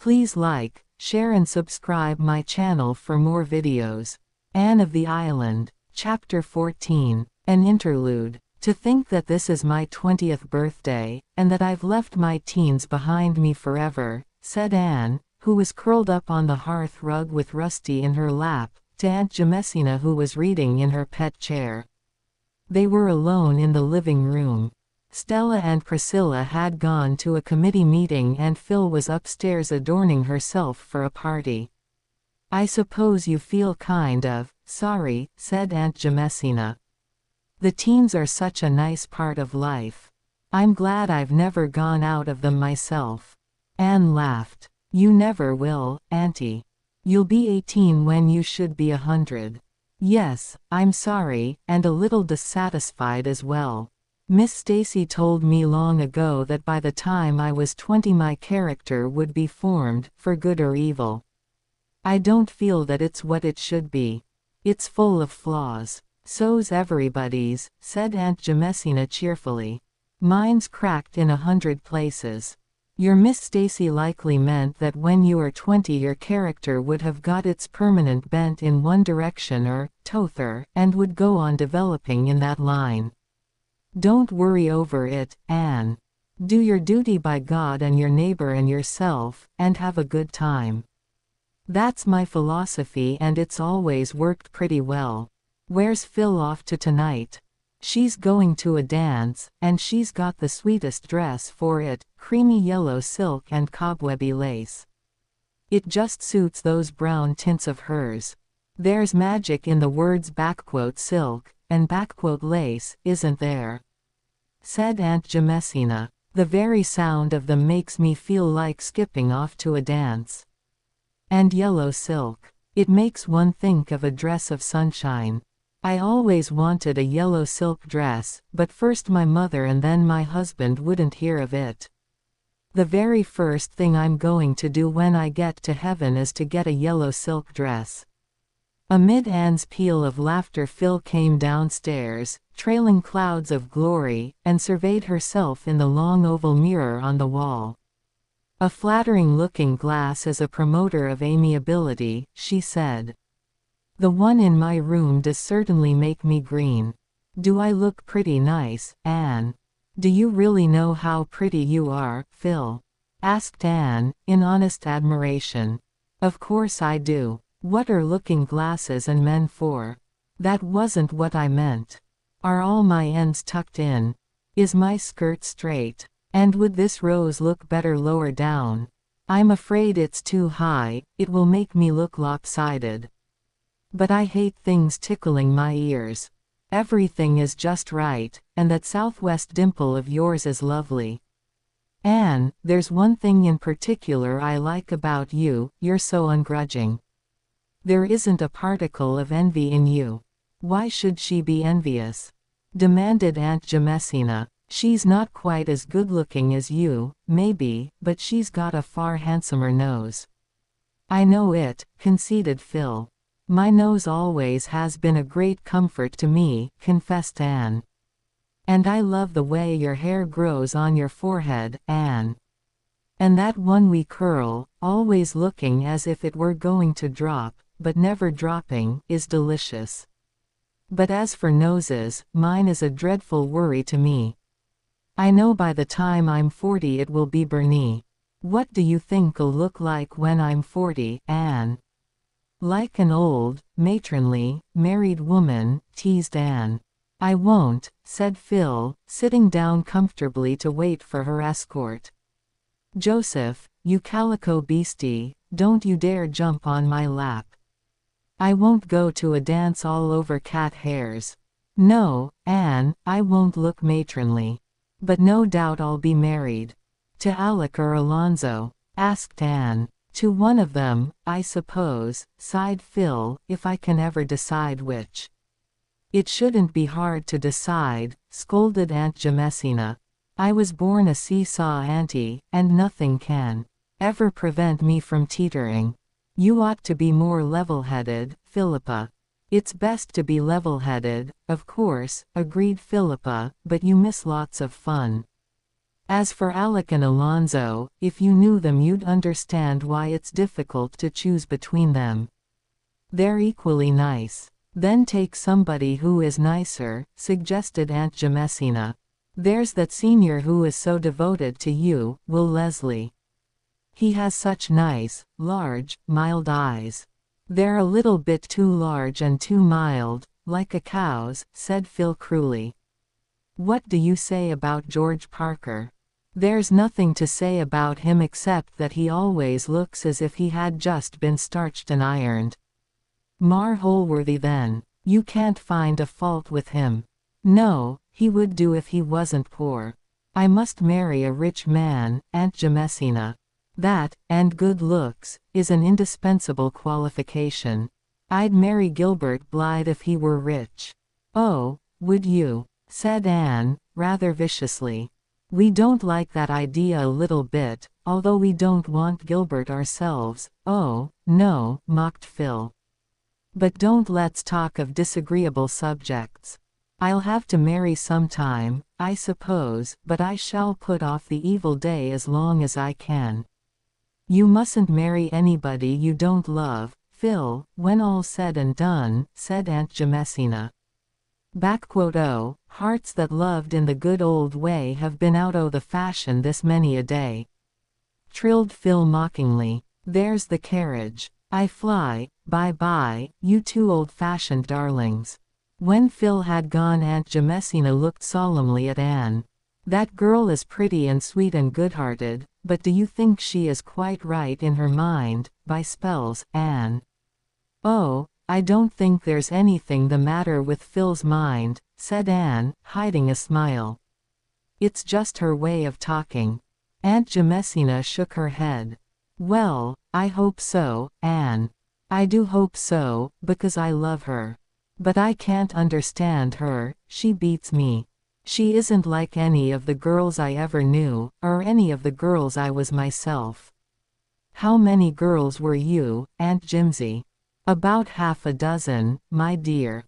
Please like, share and subscribe my channel for more videos. Anne of the Island, Chapter 14, An Interlude. To think that this is my 20th birthday, and that I've left my teens behind me forever, said Anne, who was curled up on the hearth rug with Rusty in her lap, to Aunt Jamesina who was reading in her pet chair. They were alone in the living room. Stella and Priscilla had gone to a committee meeting and Phil was upstairs adorning herself for a party. "I suppose you feel kind of sorry," said Aunt Jamesina. "The teens are such a nice part of life. I'm glad I've never gone out of them myself." Anne laughed. "You never will, Auntie. You'll be 18 when you should be 100. Yes, I'm sorry, and a little dissatisfied as well. Miss Stacy told me long ago that by the time I was 20 my character would be formed, for good or evil. I don't feel that it's what it should be. It's full of flaws." "So's everybody's," said Aunt Jamesina cheerfully. "Mine's cracked in 100 places. Your Miss Stacy likely meant that when you are 20 your character would have got its permanent bent in one direction or t'other, and would go on developing in that line. Don't worry over it, Anne. Do your duty by God and your neighbor and yourself, and have a good time. That's my philosophy and it's always worked pretty well. Where's Phil off to tonight?" "She's going to a dance, and she's got the sweetest dress for it, creamy yellow silk and cobwebby lace. It just suits those brown tints of hers. There's magic in the words "silk" and "lace", isn't there?" said Aunt Jamesina. "The very sound of them makes me feel like skipping off to a dance. And yellow silk. It makes one think of a dress of sunshine. I always wanted a yellow silk dress, but first my mother and then my husband wouldn't hear of it. The very first thing I'm going to do when I get to heaven is to get a yellow silk dress." Amid Anne's peal of laughter Phil came downstairs, trailing clouds of glory, and surveyed herself in the long oval mirror on the wall. "A flattering looking glass is a promoter of amiability," she said. "The one in my room does certainly make me green. Do I look pretty nice, Anne?" "Do you really know how pretty you are, Phil?" asked Anne, in honest admiration. "Of course I do. What are looking glasses and men for?" "That wasn't what I meant. Are all my ends tucked in? Is my skirt straight? And would this rose look better lower down? I'm afraid it's too high, it will make me look lopsided. But I hate things tickling my ears. Everything is just right, and that southwest dimple of yours is lovely. Anne, there's one thing in particular I like about you, you're so ungrudging. There isn't a particle of envy in you." "Why should she be envious?" demanded Aunt Jamesina. "She's not quite as good-looking as you, maybe, but she's got a far handsomer nose." "I know it," conceded Phil. "My nose always has been a great comfort to me," confessed Anne. "And I love the way your hair grows on your forehead, Anne. And that one wee curl, always looking as if it were going to drop, but never dropping, is delicious. But as for noses, mine is a dreadful worry to me. I know by the time I'm 40 it will be Bernie. What do you think I'll look like when I'm 40, Anne?" "Like an old, matronly, married woman," teased Anne. "I won't," said Phil, sitting down comfortably to wait for her escort. "Joseph, you calico beastie, don't you dare jump on my lap. I won't go to a dance all over cat hairs. No, Anne, I won't look matronly. But no doubt I'll be married." "To Alec or Alonzo?" asked Anne. "To one of them, I suppose," sighed Phil, "if I can ever decide which." "It shouldn't be hard to decide," scolded Aunt Jamesina. "I was born a seesaw auntie, and nothing can ever prevent me from teetering." "You ought to be more level-headed, Philippa." "It's best to be level-headed, of course," agreed Philippa, "but you miss lots of fun." As for Alec and Alonzo, if you knew them you'd understand why it's difficult to choose between them. They're equally nice. Then take somebody who is nicer, suggested Aunt Jamesina. There's that senior who is so devoted to you, Will Leslie. He has such nice, large, mild eyes. They're a little bit too large and too mild, like a cow's, said Phil cruelly. What do you say about George Parker? There's nothing to say about him except that he always looks as if he had just been starched and ironed. Mar Holworthy then. You can't find a fault with him. No, he would do if he wasn't poor. I must marry a rich man, Aunt Jamesina. That, and good looks, is an indispensable qualification. I'd marry Gilbert Blythe if he were rich. Oh, would you? Said Anne, rather viciously. We don't like that idea a little bit, although we don't want Gilbert ourselves. Oh, no, mocked Phil. But don't let's talk of disagreeable subjects. I'll have to marry sometime, I suppose, but I shall put off the evil day as long as I can. You mustn't marry anybody you don't love, Phil, when all's said and done, said Aunt Jamesina. Oh, hearts that loved in the good old way have been out o' the fashion this many a day. Trilled Phil mockingly. There's the carriage. I fly, bye-bye, you two old-fashioned darlings. When Phil had gone Aunt Jamesina looked solemnly at Anne. That girl is pretty and sweet and good-hearted, but do you think she is quite right in her mind, by spells, Anne? Oh, I don't think there's anything the matter with Phil's mind, said Anne, hiding a smile. It's just her way of talking. Aunt Jamesina shook her head. Well, I hope so, Anne. I do hope so, because I love her. But I can't understand her, she beats me. She isn't like any of the girls I ever knew, or any of the girls I was myself. How many girls were you, Aunt Jimsy? About half a dozen, my dear.